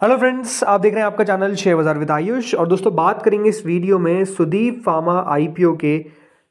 Hello friends, आप देख रहे हैं आपका चैनल शेयर बाजार विद आयुष। और दोस्तों बात करेंगे इस वीडियो में सुदीप फार्मा आईपीओ के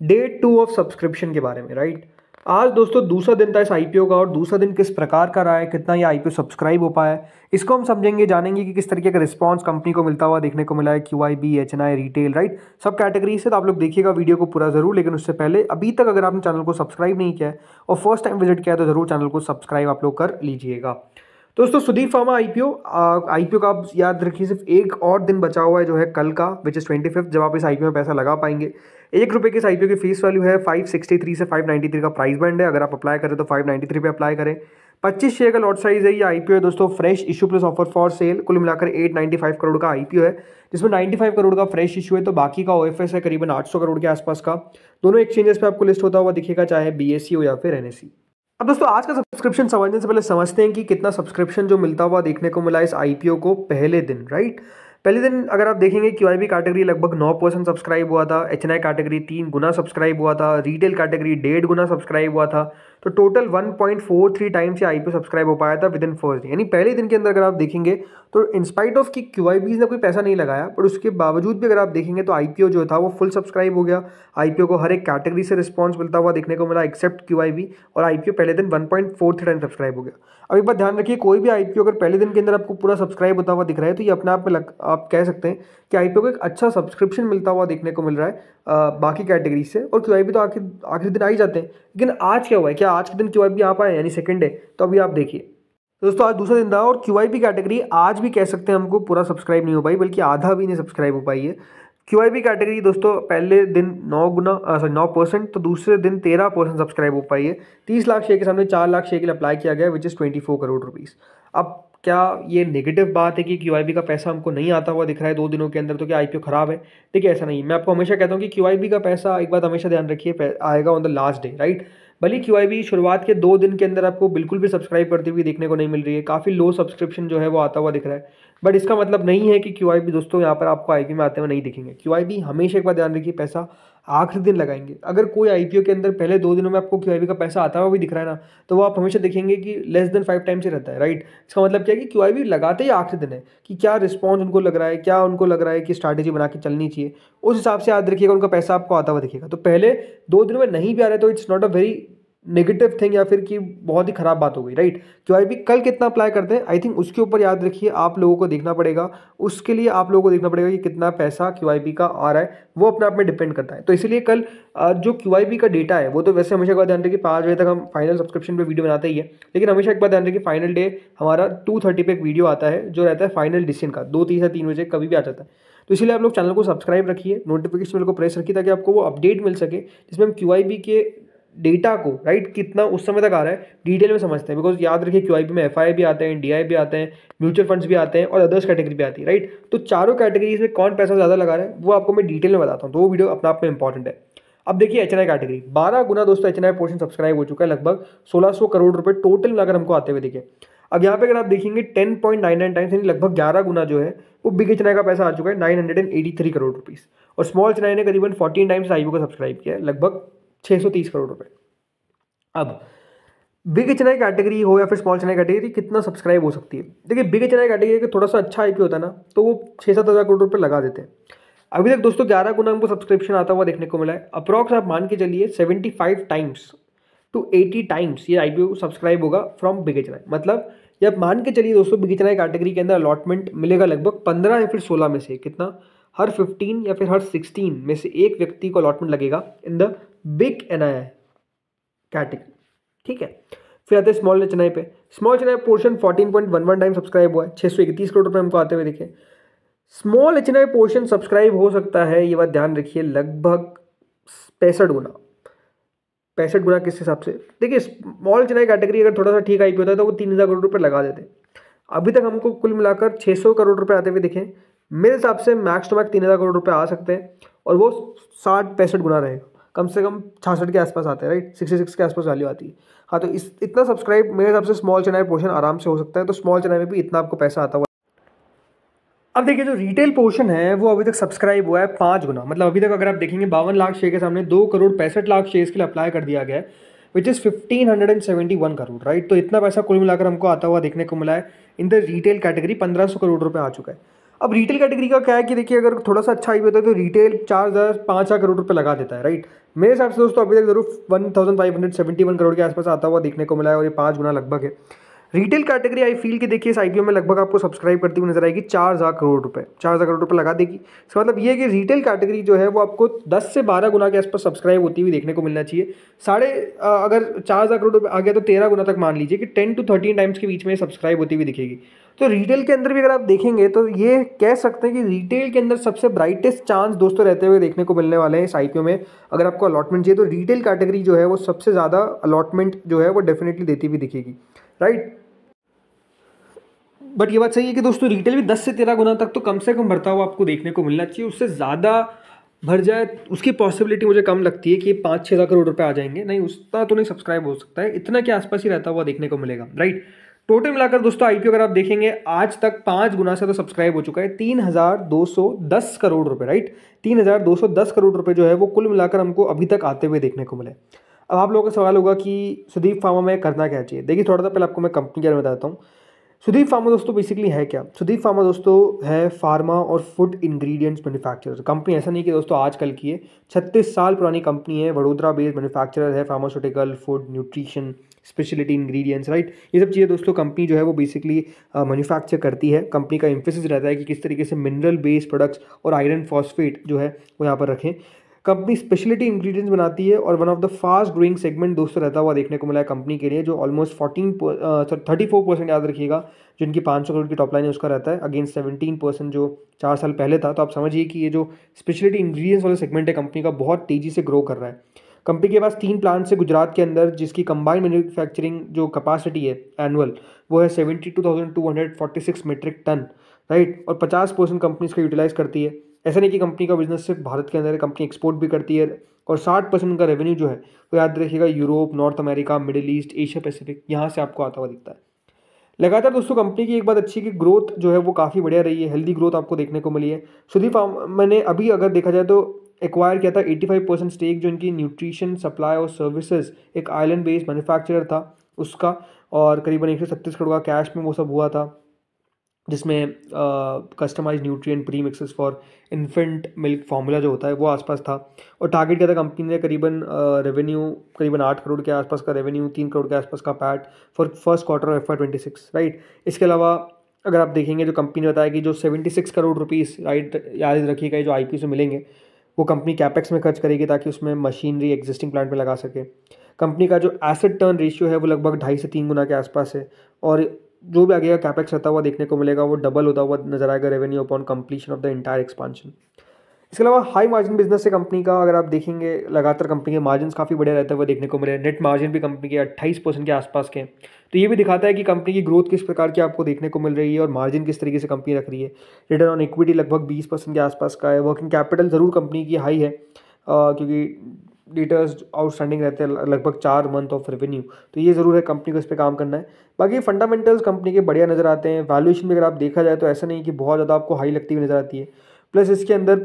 डे 2 ऑफ सब्सक्रिप्शन के बारे में। राइट, आज दोस्तों दूसरा दिन था इस आईपीओ का और दूसरा दिन किस प्रकार का रहा है, कितना ये आईपीओ सब्सक्राइब हो पाया है, इसको हम समझेंगे, जानेंगे कि किस तरीके का रिस्पांस कंपनी को मिलता हुआ देखने को मिला है। क्यूआईबी, एचएनआई, रिटेल, राइट, सब कैटेगरी से। तो आप लोग देखिएगा वीडियो को पूरा जरूर, लेकिन उससे पहले अभी तक अगर आपने चैनल को सब्सक्राइब नहीं किया है और फर्स्ट टाइम विजिट किया है तो जरूर चैनल को सब्सक्राइब आप लोग कर लीजिएगा। दोस्तों सुदीप फार्मा आईपीओ का आप याद रखिए सिर्फ एक और दिन बचा हुआ है जो है कल का, विच इज़ 25, जब आप इस आईपीओ में पैसा लगा पाएंगे। ₹1 की इस आईपीओ की फेस वैल्यू है, 563 से 593 का प्राइस बैंड है। अगर आप अप्लाई करें तो 593 पे अप्लाई करें। 25 शेयर का लॉट साइज है। ये आईपीओ है दोस्तों fresh issue plus offer for sale. कुल मिलाकर 895 करोड़ का आईपीओ है, जिसमें 95 करोड़ का फ्रेश इशू है, तो बाकी का ओएफएस है करीबन 800 करोड़ के आसपास का। दोनों एक्सचेंजेस पे आपको लिस्ट होता हुआ दिखेगा, चाहे बीएससी हो या फिर एनएससी। अब दोस्तों आज का सब्सक्रिप्शन समझने से पहले समझते हैं कि कितना सब्सक्रिप्शन जो मिलता हुआ देखने को मिला इस आईपीओ को पहले दिन। राइट, पहले दिन अगर आप देखेंगे क्यूआईबी कैटेगरी लगभग 9% सब्सक्राइब हुआ था, एचएनआई कैटेगरी 3 गुना सब्सक्राइब हुआ था, रिटेल कैटेगरी 1.5 गुना सब्सक्राइब हुआ था। तो टोटल 1.43 टाइम्स ये आईपीओ सब्सक्राइब हो पाया था विद इन फर्स्ट डे, यानी पहले दिन के अंदर। अगर आप देखेंगे तो इंस्पाइट ऑफ कि क्यूआईबीज ने कोई पैसा नहीं लगाया, पर उसके बावजूद भी अगर आप देखेंगे तो आईपीओ जो था वो फुल सब्सक्राइब हो गया। आईपीओ को हर एक कैटेगरी से रिस्पॉन्स मिलता हुआ देखने को मिला एक्सेप्ट क्यूआईबी, और आईपीओ पहले दिन 1.43 टाइम सब्सक्राइब हो गया। अब एक बात ध्यान रखिए, कोई भी आईपीओ अगर पहले दिन के अंदर आपको पूरा सब्सक्राइब होता हुआ दिख रहा है तो ये अपने आप में आप कह सकते हैं कि आईपीओ को एक अच्छा सब्सक्रिप्शन मिलता हुआ देखने को मिल रहा है बाकी कैटेगरी से। और क्यूआईबी तो आखिरी दिन आ ही जाते हैं, लेकिन आज क्या हुआ है, क्या आज के दिन क्यूआईबी आ पाए, यानी सेकंड डे? तो अभी आप देखिए दोस्तों, आज दूसरा दिन था और क्यूआईबी कैटेगरी आज भी कह सकते हैं हमको पूरा सब्सक्राइब नहीं हो पाई, बल्कि आधा भी नहीं सब्सक्राइब हो पाई है। क्यूआईबी कैटेगरी दोस्तों पहले दिन 9%, तो दूसरे दिन 13% सब्सक्राइब हो पाई है। 30 लाख शेयर के सामने 4 लाख शेयर के लिए अप्लाई किया गया, विच इज़ 24 करोड़ रुपीज़। अब क्या ये नेगेटिव बात है कि क्यूआईबी का पैसा हमको नहीं आता हुआ दिख रहा है 2 दिनों के अंदर, तो क्या आईपीओ खराब है? देखिए ऐसा नहीं, मैं आपको हमेशा कहता हूँ कि क्यूआईबी का पैसा, एक बात हमेशा ध्यान रखिए, आएगा on the last day. Right, भले क्यूआईबी शुरुआत के 2 दिन के अंदर आपको बिल्कुल भी सब्सक्राइब करती हुई देखने को नहीं मिल रही है, काफ़ी लो सब्सक्रिप्शन जो है वो आता हुआ दिख रहा है, बट इसका मतलब नहीं है कि क्यूआईबी दोस्तों यहाँ पर आपको आईपीओ में आते हुए नहीं दिखेंगे। क्यूआईबी हमेशा, एक बार ध्यान रखिए, पैसा आखिरी दिन लगाएंगे। अगर कोई आईपीओ के अंदर पहले 2 दिनों में आपको क्यूआईबी का पैसा आता हुआ भी दिख रहा है ना, तो वो आप हमेशा देखेंगे कि लेस देन 5 टाइम्स ही रहता है। राइट, इसका मतलब क्या है कि क्यूआईबी लगाते ही आखिरी दिन है, कि क्या रिस्पॉन्स उनको लग रहा है, क्या उनको लग रहा है कि स्ट्रैटेजी बना के चलनी चाहिए, उस हिसाब से याद रखिएगा उनका पैसा आपको आता हुआ दिखेगा। तो पहले 2 दिनों में नहीं भी आ रहा है तो it's not a very negative thing, या फिर कि बहुत ही खराब बात हो गई। राइट, क्यूआईबी कल कितना अप्लाई करते हैं, आई थिंक उसके ऊपर याद रखिए आप लोगों को देखना पड़ेगा। उसके लिए आप लोगों को देखना पड़ेगा कि कितना पैसा क्यूआईबी का आ रहा है, वो अपने आप में डिपेंड करता है। तो इसलिए कल जो क्यूआईबी का डेटा है वो तो वैसे हमेशा एक बात ध्यान रखिए 5 बजे तक हम फाइनल सब्सक्रिप्शन पे वीडियो बनाते ही है, लेकिन हमेशा एक बात ध्यान रखिए फाइनल डे हमारा 2:30 पे एक वीडियो आता है जो रहता है फाइनल डिसीजन का, 2:30 से 3 बजे कभी भी आ जाता है। तो इसलिए आप लोग चैनल को सब्सक्राइब रखिए, नोटिफिकेशन बेल को प्रेस रखिए, ताकि आपको वो अपडेट मिल सके जिसमें हम क्यूआईबी के डेटा को, राइट, कितना उस समय तक आ रहा है डिटेल में समझते हैं। बिकॉज याद रखिए क्यूआईबी में एफआई भी आते हैं, डीआई भी आते हैं, म्यूचुअल फंड्स भी आते हैं और अदर्स कैटेगरी भी आती है। राइट, तो चारों कैटेगरीज में कौन पैसा ज़्यादा लगा रहा है वो आपको मैं डिटेल में बताता हूँ, तो वो वीडियो अपने आप में इंपॉर्टेंट है। अब देखिए एचएनआई कैटेगरी 12 गुना दोस्तों एचएनआई पोर्शन सब्सक्राइब हो चुका है, लगभग 1600 करोड़ रुपए टोटल मिलाकर हमको आते हुए दिखे। अब यहाँ पे अगर आप देखेंगे 10.99 टाइम्स, यानी लगभग 11 गुना जो है वो बिग एचएनआई का पैसा आ चुका है, 983 करोड़ रुपीज़। और स्मॉल एचएनआई ने करीबन 14 टाइम्स आईपीओ को सब्सक्राइब किया है, लगभग 630 करोड़ रुपए। अब बिग एचएनआई कैटेगरी हो या फिर स्मॉल एचएनआई कैटेगरी कितना सब्सक्राइब हो सकती है? देखिए बिग एचएनआई कैटेगरी का थोड़ा सा अच्छा आईपीओ होता है ना, तो वो 6-7 हज़ार करोड़ रुपए लगा देते हैं। अभी तक दोस्तों 11 गुना हमको सब्सक्रिप्शन आता हुआ देखने को मिला है। अप्रॉक्स आप मान के चलिए 75 टाइम्स टू 80 टाइम्स ये आईपीओ सब्सक्राइब होगा फ्रॉम बिग एचएनआई। मतलब ये आप मान के चलिए दोस्तों बिग एचएनआई कैटेगरी के अंदर अलॉटमेंट मिलेगा लगभग 15 या फिर 16 में से, कितना, हर 15 या फिर हर 16 में से एक व्यक्ति को अलॉटमेंट लगेगा in the big NI category. ठीक है, फिर आते हैं स्मॉल एचएनआई पे। Small HNI portion 14.11 time subscribe हुआ है, 631 करोड़ रुपए हमको आते हुए दिखे। स्मॉल एचएनआई पोर्शन सब्सक्राइब हो सकता है, ये बात ध्यान रखिए, लगभग 65 गुना। 65 गुना किस हिसाब से? देखिए स्मॉल एचएनआई कैटेगरी अगर थोड़ा सा ठीक आईपीओ होता है तो वो 3000 करोड़ रुपए लगा देते। अभी तक हमको कुल मिलाकर 600 करोड़ रुपए आते हुए दिखे। मेरे हिसाब से मैक्स टू मैक्स 3000 करोड़ रुपए आ सकते हैं, और वो 60-65 गुना रहेगा, कम से कम 66 के आसपास आते हैं। राइट, 66 के आसपास वैल्यू आती है। हाँ, तो इतना सब्सक्राइब मेरे हिसाब से स्मॉल एचएनआई पोर्शन आराम से हो सकता है, तो स्मॉल एचएनआई में भी इतना आपको पैसा आता हुआ। अब देखिए जो रिटेल पोर्शन है वो अभी तक सब्सक्राइब हुआ है 5 गुना। मतलब अभी तक अगर आप देखेंगे 52 लाख शेयर के सामने 2 करोड़ 65 लाख शेयर्स के लिए अप्लाई कर दिया गया है। Which is 1571 crore, right. तो इतना पैसा कुल मिलाकर हमको आता हुआ देखने को मिला है in the retail category, 1500 crore रुपए आ चुका है। अब रिटेल कैटेगरी का क्या है कि देखिए अगर थोड़ा सा अच्छा आई होता है तो रिटेल 4,000-5,000 करोड़ रुपए लगा देता है, राइट। मेरे हिसाब से दोस्तों अभी तक जरूर 1571 करोड़ के आसपास आता हुआ देखने को मिला है और ये 5 गुना लगभग है। रिटेल कैटेगरी आई फील कि देखिए इस आईपीओ में लगभग आपको सब्सक्राइब करती हुई नजर आएगी 4,000 करोड़ रुपए, 4,000 करोड़ रुपए लगा देगी। इसका मतलब ये है कि रिटेल कैटेगरी जो है वो आपको 10 से 12 गुना के आसपास सब्सक्राइब होती हुई देखने को मिलना चाहिए। अगर 4,000 करोड़ रुपए आ गया तो 13 गुना तक मान लीजिए कि 10 to 13 टाइम्स के बीच में सब्सक्राइब होती हुई दिखेगी। तो रिटेल के अंदर भी अगर आप देखेंगे तो ये कह सकते हैं कि रिटेल के अंदर सबसे ब्राइटेस्ट चांस दोस्तों रहते हुए देखने को मिलने वाले हैं इस आईपीओ में। अगर आपको अलॉटमेंट चाहिए तो रिटेल कैटेगरी जो है वो सबसे ज़्यादा अलॉटमेंट जो है वो डेफिनेटली देती हुई दिखेगी, राइट। बट ये बात सही है कि दोस्तों रिटेल भी 10 से 13 गुना तक तो कम से कम बढ़ता हुआ आपको देखने को मिलना चाहिए। उससे ज़्यादा भर जाए उसकी पॉसिबिलिटी मुझे कम लगती है कि 5-6 हज़ार करोड़ रुपए आ जाएंगे, नहीं उतना तो नहीं सब्सक्राइब हो सकता है, इतना के आसपास ही रहता हुआ देखने को मिलेगा, राइट। टोटल मिलाकर दोस्तों आईपीओ अगर आप देखेंगे आज तक 5 गुना से तो सब्सक्राइब हो चुका है, 3,210 करोड़ रुपए, राइट। 3,210 करोड़ रुपए जो है वो कुल मिलाकर हमको अभी तक आते हुए देखने को मिले। अब आप लोगों का सवाल होगा कि सुदीप फार्मा में करना क्या चाहिए। देखिए थोड़ा सा पहले आपको मैं कंपनी के बारे में बताता हूँ। सुदीप फार्मा दोस्तों बेसिकली है क्या। सुदीप फार्मा दोस्तों है फार्मा और फूड इंग्रेडिएंट्स मैन्युफैक्चरर कंपनी। ऐसा नहीं कि दोस्तों आजकल की है, 36 साल पुरानी कंपनी है, वडोदरा बेस्ड मैन्युफैक्चरर है, pharmaceutical, food, nutrition, speciality ingredients, right. ये सब चीज़ें दोस्तों कंपनी जो है वो बेसिकली मैन्युफैक्चर करती है। कंपनी का एम्फेसिस रहता है कि किस तरीके से मिनरल बेस्ड प्रोडक्ट्स और आयरन फॉस्फेट जो है वो यहाँ पर रखें। कंपनी स्पेशलिटी इंग्रेडिएंट्स बनाती है और one of the fast growing segment दोस्तों रहता हुआ देखने को मिला है कंपनी के लिए, जो ऑलमोस्ट 34% याद रखिएगा जो इनकी 500 करोड़ की टॉप लाइन है उसका रहता है, अगेंस्ट 17% जो 4 साल पहले था। तो आप समझिए कि ये जो स्पेशलिटी इंग्रेडिएंट्स वाला सेगमेंट है कंपनी का बहुत तेज़ी से ग्रो कर रहा है। कंपनी के पास 3 प्लांट्स है गुजरात के अंदर, जिसकी कंबाइंड मैन्युफैक्चरिंग जो कैपेसिटी है एनुअल वो है 72,246 मेट्रिक टन, राइट। और 50% कंपनी इसका यूटिलाइज करती है। ऐसा नहीं कि कंपनी का बिजनेस सिर्फ भारत के अंदर है, कंपनी एक्सपोर्ट भी करती है और 60% का रेवेन्यू जो है वो याद रखिएगा Europe, north America, middle east, Asia Pacific यहाँ से आपको आता हुआ दिखता है। लगातार दोस्तों कंपनी की एक बात अच्छी कि ग्रोथ जो है वो काफ़ी बढ़िया रही है, हेल्दी ग्रोथ आपको देखने को मिली है। सुदीप मैंने अभी अगर देखा जाए तो एक्वायर किया था 85% स्टेक जो इनकी न्यूट्रिशन सप्लाई और सर्विसेज एक आइलैंड बेस्ड मैन्युफैक्चरर था उसका, और करीबन 137 करोड़ का कैश में वो सब हुआ था, जिसमें customize nutrient pre mixes for infant milk formula जो होता है वो आसपास था। और टारगेट किया था कंपनी ने करीबन रेवेन्यू करीबन 8 करोड़ के आसपास का रेवेन्यू, 3 करोड़ के आसपास का PAT for first quarter of FY26, right. इसके अलावा अगर आप देखेंगे जो कंपनी ने बताया कि जो 76 करोड़ रुपीज़, राइट, याद रखिएगा जो आईपीओ से मिलेंगे वो कंपनी कैपेक्स में खर्च करेगी ताकि उसमें मशीनरी एग्जिस्टिंग प्लांट में लगा सके। कंपनी का जो एसेट टर्न रेशियो है वो लगभग 2.5 से 3 गुना के आसपास है, और जो भी आगे का कैपेक्स रहता हुआ देखने को मिलेगा वो डबल होता हुआ नजर आएगा revenue upon completion of the entire expansion. इसके अलावा हाई मार्जिन बिजनेस है कंपनी का। अगर आप देखेंगे लगातार कंपनी के मार्जिन काफ़ी बढ़िया रहते हुए देखने को मिले। नेट मार्जिन भी कंपनी के 28% के आसपास के, तो ये भी दिखाता है कि कंपनी की ग्रोथ किस प्रकार की आपको देखने को मिल रही है और मार्जिन किस तरीके से कंपनी रख रही है। रिटर्न ऑन इक्विटी लगभग 20% के आसपास का है। वर्किंग कैपिटल ज़रूर कंपनी की हाई है क्योंकि डेटर्स आउटस्टैंडिंग रहते हैं लगभग 4 मंथ ऑफ रेवेन्यू, तो ये ज़रूर है कंपनी को इस पर काम करना है। बाकी फंडामेंटल्स कंपनी के बढ़िया नज़र आते हैं। वैल्यूएशन भी अगर आप देखा जाए तो ऐसा नहीं कि बहुत ज़्यादा आपको हाई लगती हुई नज़र आती है। प्लस इसके अंदर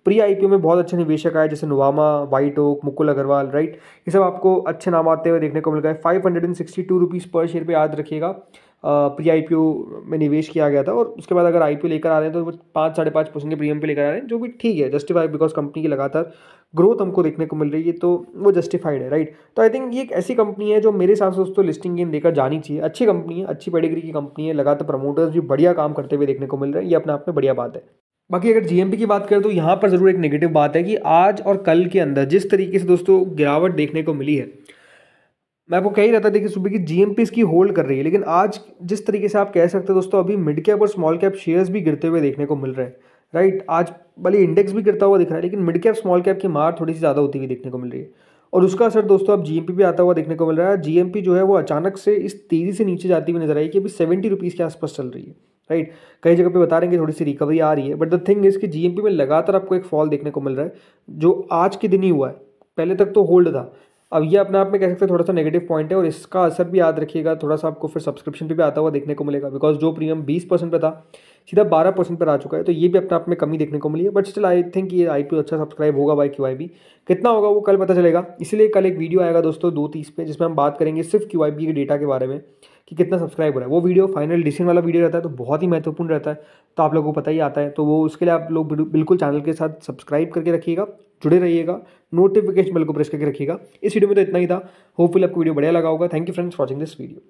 प्री आईपीओ में बहुत अच्छे निवेशक आए जैसे Nuvama, white oak, Mukul Agarwal, right. ये सब आपको अच्छे नाम आते हुए देखने को मिल गए। 562 रुपीज़ पर शेयर पे याद रखिएगा प्री आईपीओ में निवेश किया गया था, और उसके बाद अगर आईपीओ लेकर आ रहे हैं तो वो 5-5.5% के प्रीमियम पे लेकर आ रहे हैं, जो भी ठीक है, जस्टिफाइड, बिकॉज कंपनी की लगातार ग्रोथ हमको देखने को मिल रही है तो वो जस्टिफाइड है, राइट। तो आई थिंक ये एक ऐसी कंपनी है जो मेरे हिसाब से दोस्तों लिस्टिंग गेन देकर जानी चाहिए। अच्छी कंपनी है, अच्छी पेडिग्री की कंपनी है, लगातार प्रमोटर्स भी बढ़िया काम करते हुए देखने को मिल रहे हैं, ये अपने आप में बढ़िया बात है। बाकी अगर जीएमपी की बात करें तो यहाँ पर ज़रूर एक नेगेटिव बात है कि आज और कल के अंदर जिस तरीके से दोस्तों गिरावट देखने को मिली है, मैं आपको कह ही रहता देखिए सुबह की जीएमपी इसकी होल्ड कर रही है, लेकिन आज जिस तरीके से आप कह सकते हैं दोस्तों अभी मिड कैप और स्मॉल कैप शेयर्स भी गिरते हुए देखने को मिल रहे हैं, राइट। आज भले इंडेक्स भी गिरता हुआ दिख रहा है लेकिन मिड कैप स्मॉल कैप की मार थोड़ी सी ज़्यादा होती हुई देखने को मिल रही है, और उसका असर दोस्तों अब जीएमपी भी आता हुआ देखने को मिल रहा है। जीएमपी जो है वो अचानक से इस तेज़ी से नीचे जाती हुई नजर आई कि अभी 70 रुपीज़ के आसपास चल रही है, राइट। कई जगह पे बता रहे हैं कि थोड़ी सी रिकवरी आ रही है, बट द थिंग इज कि जीएमपी में लगातार आपको एक फॉल देखने को मिल रहा है जो आज के दिन ही हुआ है। पहले तक तो होल्ड था, अब ये अपने आप में कह सकते हैं थोड़ा सा नेगेटिव पॉइंट है, और इसका असर भी याद रखिएगा थोड़ा सा आपको फिर सब्सक्रिप्शन पे भी आता हुआ देखने को मिलेगा, बिकॉज जो प्रीमियम 20% पे था सीधा 12% पर आ चुका है, तो ये भी अपने आप में कमी देखने को मिली है। बट स्टिल आई थिंक ये IPO अच्छा सब्सक्राइब होगा बाय QIB, कितना होगा वो कल पता चलेगा। इसीलिए कल एक वीडियो आएगा दोस्तों 2:30 पे, जिसमें हम बात करेंगे सिर्फ QIB के डेटा के बारे में कि कितना सब्सक्राइब हो रहा है। वो वीडियो फाइनल डिसीजन वाला वीडियो रहता है, तो बहुत ही महत्वपूर्ण रहता है, तो आप लोगों को पता ही आता है। तो वो उसके लिए आप लोग बिल्कुल चैनल के साथ सब्सक्राइब करके रखिएगा, जुड़े रहिएगा, नोटिफिकेशन बेल को प्रेस करके रखिएगा। इस वीडियो में तो इतना ही था। होपफुली आपको वीडियो बढ़िया लगा होगा। Thank you friends watching this video.